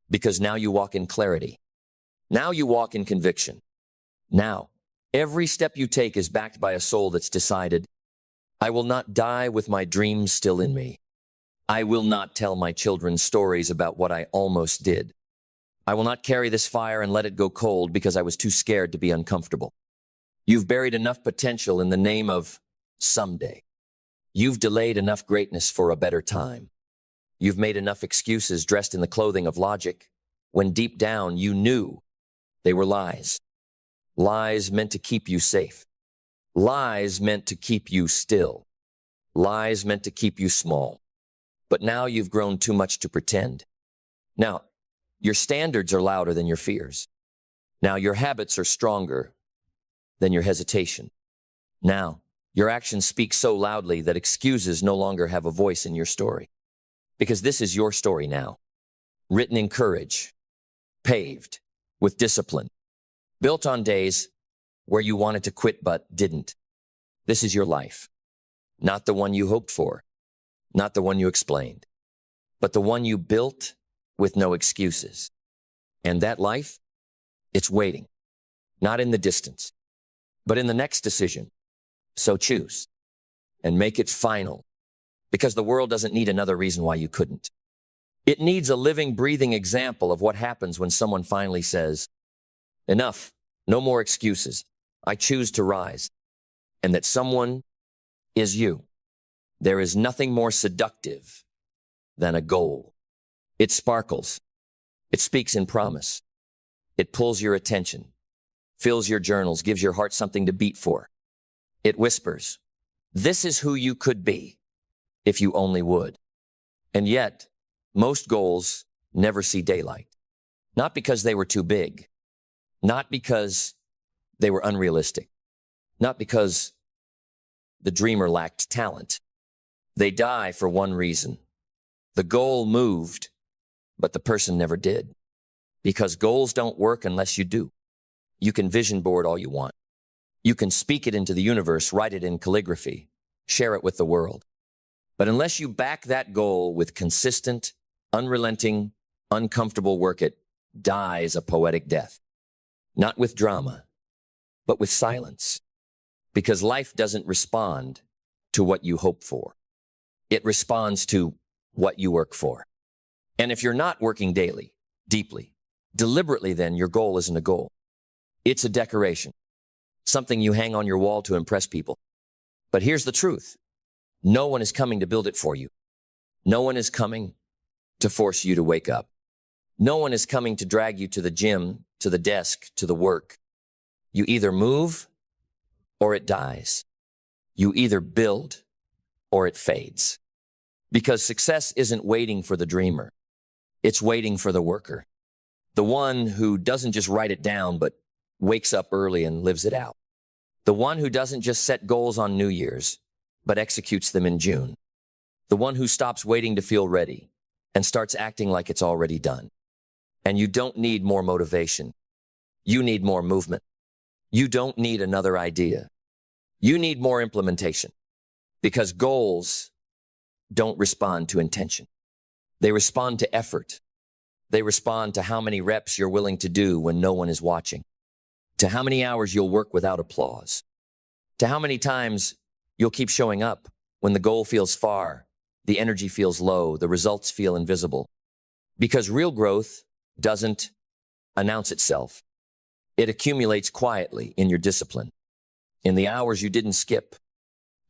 Speaker 1: Because now you walk in clarity. Now you walk in conviction. Now, every step you take is backed by a soul that's decided, I will not die with my dreams still in me. I will not tell my children stories about what I almost did. I will not carry this fire and let it go cold because I was too scared to be uncomfortable. You've buried enough potential in the name of someday. You've delayed enough greatness for a better time. You've made enough excuses dressed in the clothing of logic when deep down you knew they were lies. Lies meant to keep you safe. Lies meant to keep you still. Lies meant to keep you small. But now you've grown too much to pretend. Now, your standards are louder than your fears. Now your habits are stronger than your hesitation. Now, your actions speak so loudly that excuses no longer have a voice in your story. Because this is your story now. Written in courage, paved with discipline, built on days where you wanted to quit but didn't. This is your life. Not the one you hoped for, not the one you explained, but the one you built with no excuses. And that life, it's waiting, not in the distance, but in the next decision. So choose and make it final, because the world doesn't need another reason why you couldn't. It needs a living, breathing example of what happens when someone finally says, enough, no more excuses. I choose to rise. And that someone is you. There is nothing more seductive than a goal. It sparkles. It speaks in promise. It pulls your attention, fills your journals, gives your heart something to beat for. It whispers, this is who you could be if you only would. And yet, most goals never see daylight. Not because they were too big. Not because they were unrealistic. Not because the dreamer lacked talent. They die for one reason. The goal moved, but the person never did. Because goals don't work unless you do. You can vision board all you want. You can speak it into the universe, write it in calligraphy, share it with the world. But unless you back that goal with consistent, unrelenting, uncomfortable work, it dies a poetic death. Not with drama, but with silence. Because life doesn't respond to what you hope for. It responds to what you work for. And if you're not working daily, deeply, deliberately, then your goal isn't a goal. It's a decoration. Something you hang on your wall to impress people. But here's the truth. No one is coming to build it for you. No one is coming to force you to wake up. No one is coming to drag you to the gym, to the desk, to the work. You either move or it dies. You either build or it fades. Because success isn't waiting for the dreamer. It's waiting for the worker. The one who doesn't just write it down, but wakes up early and lives it out. The one who doesn't just set goals on New Year's, but executes them in June. The one who stops waiting to feel ready and starts acting like it's already done. And you don't need more motivation. You need more movement. You don't need another idea. You need more implementation. Because goals don't respond to intention. They respond to effort. They respond to how many reps you're willing to do when no one is watching. To how many hours you'll work without applause. To how many times you'll keep showing up when the goal feels far, the energy feels low, the results feel invisible. Because real growth doesn't announce itself. It accumulates quietly in your discipline, in the hours you didn't skip,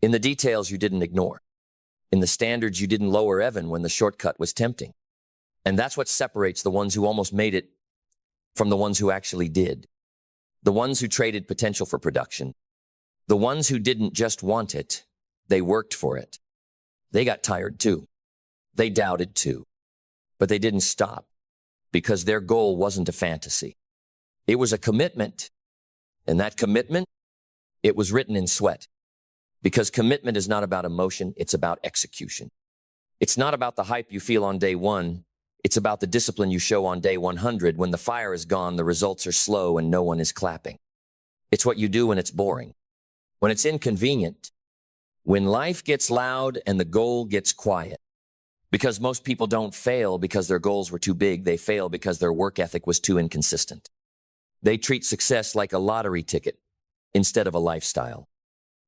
Speaker 1: in the details you didn't ignore, in the standards you didn't lower even when the shortcut was tempting. And that's what separates the ones who almost made it from the ones who actually did. The ones who traded potential for production. The ones who didn't just want it, they worked for it. They got tired too. They doubted too. But they didn't stop because their goal wasn't a fantasy. It was a commitment. And that commitment, it was written in sweat. Because commitment is not about emotion, it's about execution. It's not about the hype you feel on day one. It's about the discipline you show on day 100. When the fire is gone, the results are slow and no one is clapping. It's what you do when it's boring, when it's inconvenient, when life gets loud and the goal gets quiet. Because most people don't fail because their goals were too big. They fail because their work ethic was too inconsistent. They treat success like a lottery ticket instead of a lifestyle.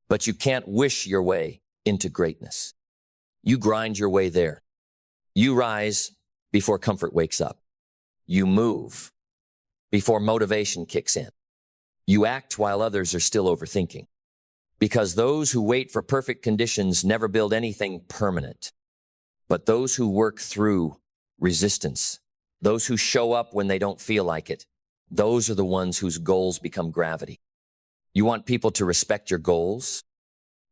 Speaker 1: But you can't wish your way into greatness. You grind your way there. You rise before comfort wakes up. You move before motivation kicks in. You act while others are still overthinking. Because those who wait for perfect conditions never build anything permanent. But those who work through resistance, those who show up when they don't feel like it, those are the ones whose goals become gravity. You want people to respect your goals?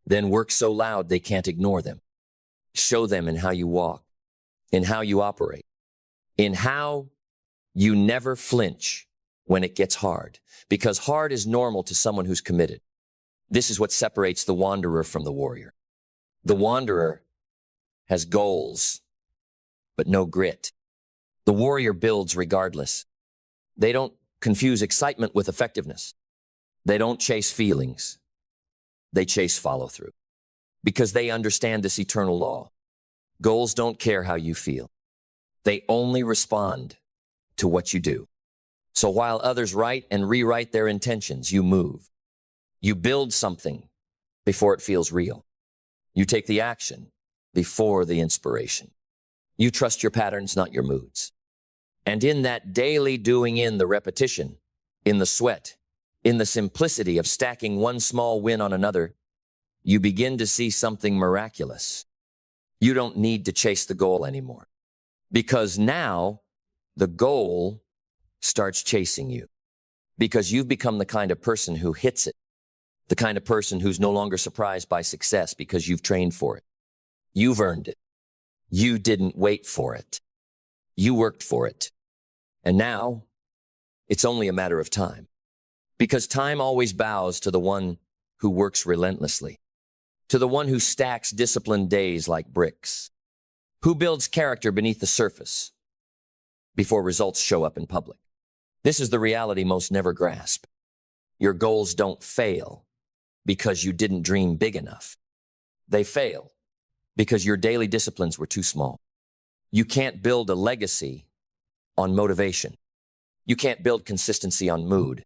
Speaker 1: Then work so loud they can't ignore them. Show them in how you walk, in how you operate, in how you never flinch when it gets hard. Because hard is normal to someone who's committed. This is what separates the wanderer from the warrior. The wanderer has goals, but no grit. The warrior builds regardless. They don't confuse excitement with effectiveness. They don't chase feelings. They chase follow-through. Because they understand this eternal law. Goals don't care how you feel. They only respond to what you do. So while others write and rewrite their intentions, you move. You build something before it feels real. You take the action before the inspiration. You trust your patterns, not your moods. And in that daily doing, in the repetition, in the sweat, in the simplicity of stacking one small win on another, you begin to see something miraculous. You don't need to chase the goal anymore. Because now the goal starts chasing you. Because you've become the kind of person who hits it. The kind of person who's no longer surprised by success because you've trained for it. You've earned it. You didn't wait for it. You worked for it. And now it's only a matter of time. Because time always bows to the one who works relentlessly. To the one who stacks disciplined days like bricks. Who builds character beneath the surface before results show up in public. This is the reality most never grasp. Your goals don't fail because you didn't dream big enough. They fail because your daily disciplines were too small. You can't build a legacy on motivation. You can't build consistency on mood.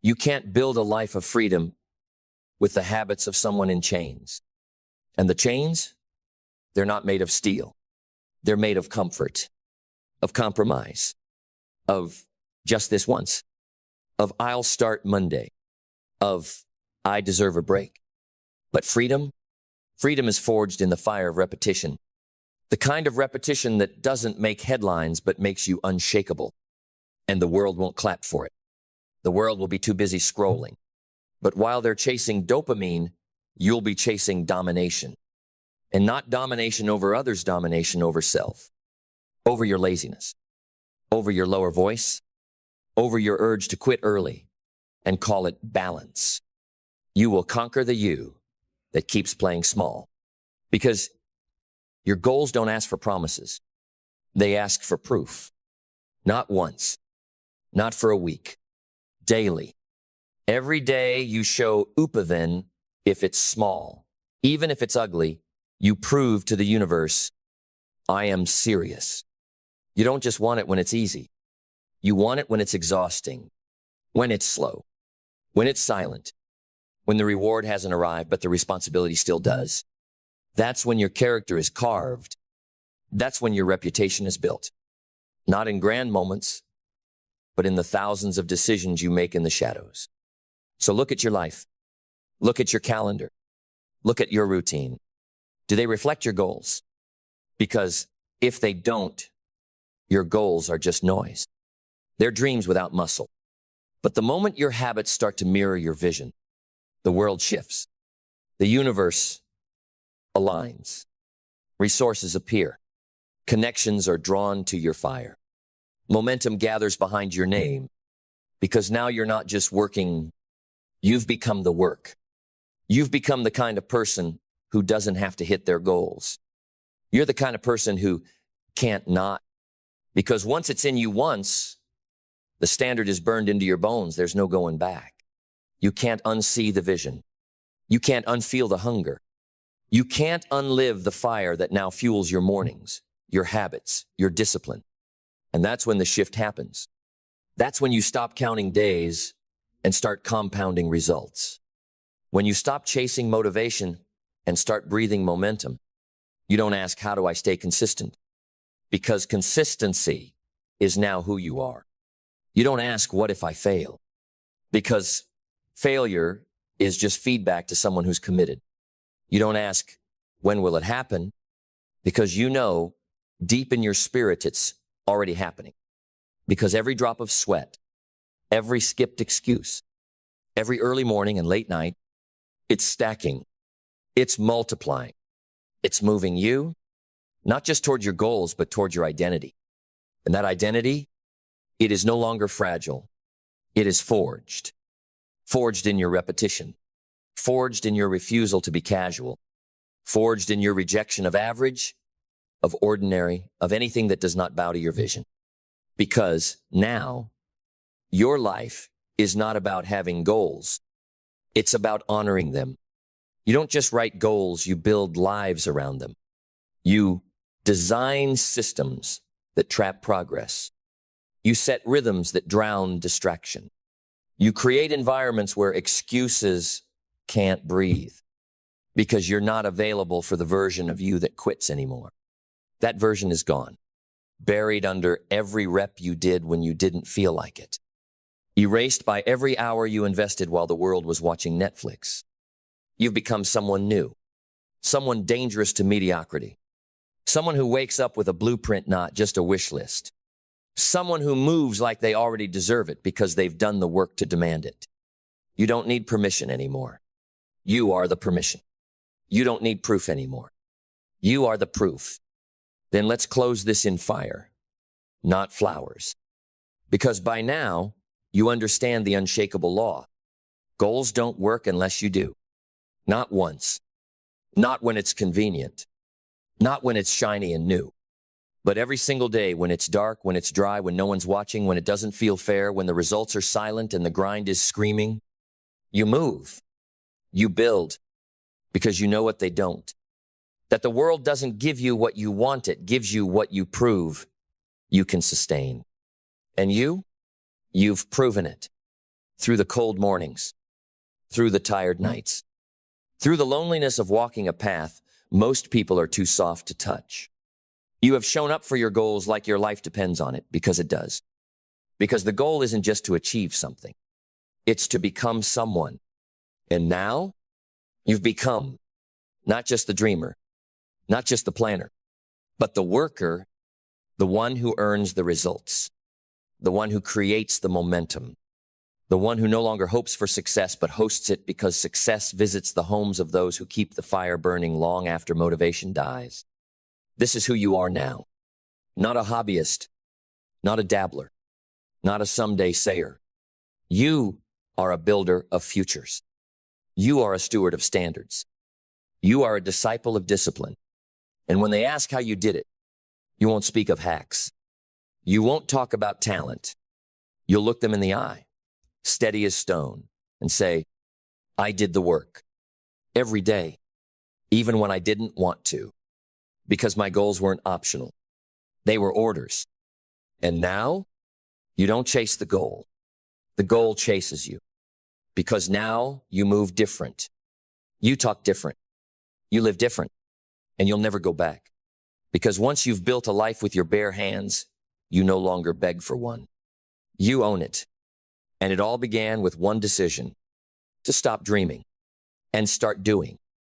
Speaker 1: You can't build a life of freedom with the habits of someone in chains. And the chains, they're not made of steel. They're made of comfort, of compromise, of just this once, of I'll start Monday, of I deserve a break. But freedom is forged in the fire of repetition. The kind of repetition that doesn't make headlines but makes you unshakable. And the world won't clap for it. The world will be too busy scrolling. But while they're chasing dopamine, you'll be chasing domination. And not domination over others, domination over self. Over your laziness. Over your lower voice. Over your urge to quit early. And call it balance. You will conquer the you that keeps playing small. Because your goals don't ask for promises. They ask for proof. Not once. Not for a week. Daily. Every day you show upaven if it's small. Even if it's ugly, you prove to the universe, I am serious. You don't just want it when it's easy. You want it when it's exhausting. When it's slow. When it's silent. When the reward hasn't arrived, but the responsibility still does. That's when your character is carved. That's when your reputation is built. Not in grand moments, but in the thousands of decisions you make in the shadows. So look at your life. Look at your calendar. Look at your routine. Do they reflect your goals? Because if they don't, your goals are just noise. They're dreams without muscle. But the moment your habits start to mirror your vision, the world shifts. The universe aligns. Resources appear. Connections are drawn to your fire. Momentum gathers behind your name. Because now you're not just working, you've become the work. You've become the kind of person who doesn't have to hit their goals. You're the kind of person who can't not. Because once it's in you once, the standard is burned into your bones. There's no going back. You can't unsee the vision. You can't unfeel the hunger. You can't unlive the fire that now fuels your mornings, your habits, your discipline. And that's when the shift happens. That's when you stop counting days and start compounding results. When you stop chasing motivation and start breathing momentum. You don't ask, how do I stay consistent? Because consistency is now who you are. You don't ask, what if I fail? Because failure is just feedback to someone who's committed. You don't ask, when will it happen? Because you know deep in your spirit it's already happening. Because every drop of sweat, every skipped excuse, every early morning and late night, it's stacking, it's multiplying, it's moving you, not just toward your goals, but toward your identity. And that identity, it is no longer fragile. It is forged. Forged in your repetition. Forged in your refusal to be casual. Forged in your rejection of average, of ordinary, of anything that does not bow to your vision. Because now, your life is not about having goals. It's about honoring them. You don't just write goals, you build lives around them. You design systems that trap progress. You set rhythms that drown distraction. You create environments where excuses can't breathe because you're not available for the version of you that quits anymore. That version is gone, buried under every rep you did when you didn't feel like it, erased by every hour you invested while the world was watching Netflix. You've become someone new, someone dangerous to mediocrity, someone who wakes up with a blueprint, not just a wish list, someone who moves like they already deserve it because they've done the work to demand it. You don't need permission anymore. You are the permission. You don't need proof anymore. You are the proof. Then let's close this in fire, not flowers. Because by now, you understand the unshakable law. Goals don't work unless you do. Not once. Not when it's convenient. Not when it's shiny and new. But every single day, when it's dark, when it's dry, when no one's watching, when it doesn't feel fair, when the results are silent and the grind is screaming, you move. You build. Because you know what they don't. That the world doesn't give you what you want, it gives you what you prove you can sustain. And you've proven it. Through the cold mornings, through the tired nights, through the loneliness of walking a path most people are too soft to touch. You have shown up for your goals like your life depends on it, because it does. Because the goal isn't just to achieve something. It's to become someone. And now, you've become not just the dreamer, not just the planner, but the worker, the one who earns the results, the one who creates the momentum, the one who no longer hopes for success, but hosts it because success visits the homes of those who keep the fire burning long after motivation dies. This is who you are now. Not a hobbyist, not a dabbler, not a someday sayer. You are a builder of futures. You are a steward of standards. You are a disciple of discipline. And when they ask how you did it, you won't speak of hacks. You won't talk about talent. You'll look them in the eye, steady as stone, and say, I did the work every day, even when I didn't want to, because my goals weren't optional. They were orders. And now you don't chase the goal. The goal chases you, because now you move different. You talk different. You live different, and you'll never go back. Because once you've built a life with your bare hands, you no longer beg for one. You own it. And it all began with one decision: to stop dreaming and start doing.